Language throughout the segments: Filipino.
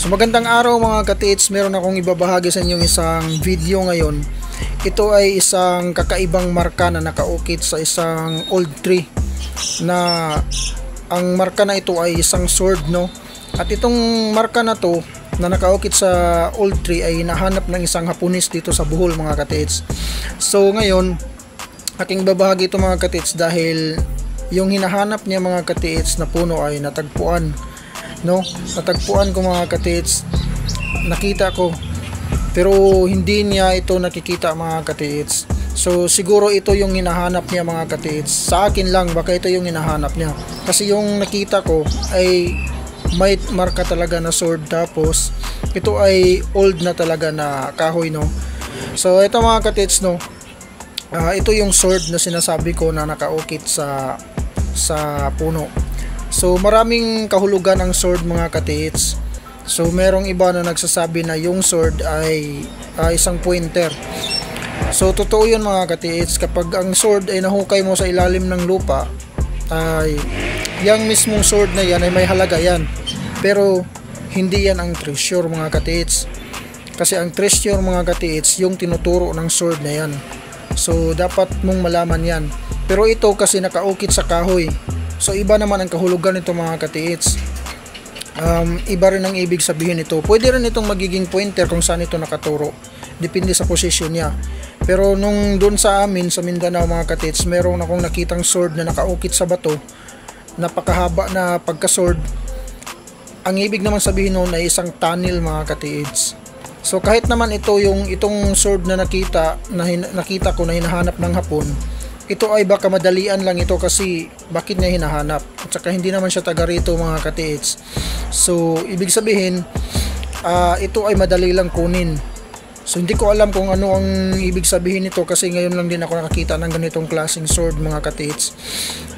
So magandang araw mga ka-tits, meron akong ibabahagi sa inyong isang video ngayon. Ito ay isang kakaibang marka na nakaukit sa isang old tree, na ang marka na ito ay isang sword, no? At itong marka na to na nakaukit sa old tree ay hinahanap ng isang Hapones dito sa Bohol mga ka-tits. So ngayon aking babahagi ito mga ka-tits dahil yung hinahanap niya mga ka-tits na puno ay natagpuan, no? Natagpuan ko mga ka-tits, nakita ko, pero hindi niya ito nakikita mga ka-tits. So siguro ito yung hinahanap niya mga ka-tits. Sa akin lang baka ito yung hinahanap niya, kasi yung nakita ko ay may marka talaga na sword, tapos ito ay old na talaga na kahoy, no? So ito mga ka-tits, no, ito yung sword na sinasabi ko na nakaukit sa puno. So maraming kahulugan ang sword mga ka-tits. So merong iba na nagsasabi na yung sword ay isang pointer. So totoo yun mga ka-tits. Kapag ang sword ay nahukay mo sa ilalim ng lupa, ay yung mismong sword na yan ay may halaga yan. Pero hindi yan ang treasure mga ka-tits. Kasi ang treasure mga ka-tits yung tinuturo ng sword na yan. So dapat mong malaman yan. Pero ito kasi nakaukit sa kahoy. So iba naman ang kahulugan nito mga ka-tits. Iba rin ang ibig sabihin nito. Pwede rin itong magiging pointer kung saan ito nakaturo. Depende sa posisyon niya. Pero nung doon sa amin sa Mindanao mga ka-tits, meron akong nakitang sword na nakaukit sa bato. Napakahaba na pagka-sword. Ang ibig naman sabihin noon ay isang tunnel mga ka-tits. So kahit naman itong sword na nakita ko na hinahanap ng Hapon, ito ay baka madalian lang ito kasi bakit niya hinahanap, at saka hindi naman siya taga rito mga ka-tits. So ibig sabihin ito ay madali lang kunin. So hindi ko alam kung ano ang ibig sabihin nito, kasi ngayon lang din ako nakakita ng ganitong klaseng sword mga ka-tits.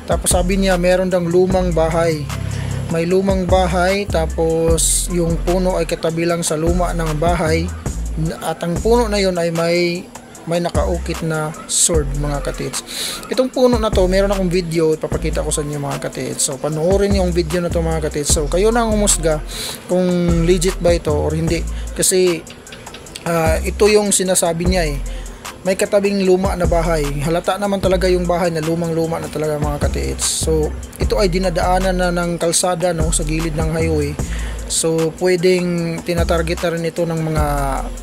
Tapos sabi niya meron dang lumang bahay. May lumang bahay, tapos yung puno ay katabi lang sa luma ng bahay, at ang puno na yun ay may nakaukit na sword mga ka-tits. Itong puno na to, meron akong video, ipapakita ko sa inyo mga ka-tits. So panoorin yung video na to mga ka-tits. So kayo na ang humusga kung legit ba ito or hindi, kasi ito yung sinasabi niya eh. May katabing luma na bahay. Halata naman talaga yung bahay na lumang-luma na talaga mga ka-tits. So ito ay dinadaanan na ng kalsada, no, sa gilid ng highway. So pwedeng tinatarget na rin ito ng mga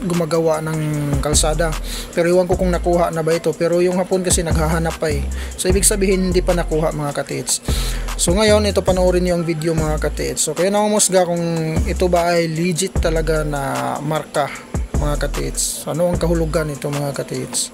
gumagawa ng kalsada. Pero iwan ko kung nakuha na ba ito. Pero yung Hapon kasi naghahanap pa eh. So ibig sabihin hindi pa nakuha mga ka-tits. So ngayon ito panoorin niyo ang video mga ka-tits. So kayo na humusga kung ito ba ay legit talaga na marka mga ka-tits. Ano ang kahulugan nito mga ka-tits?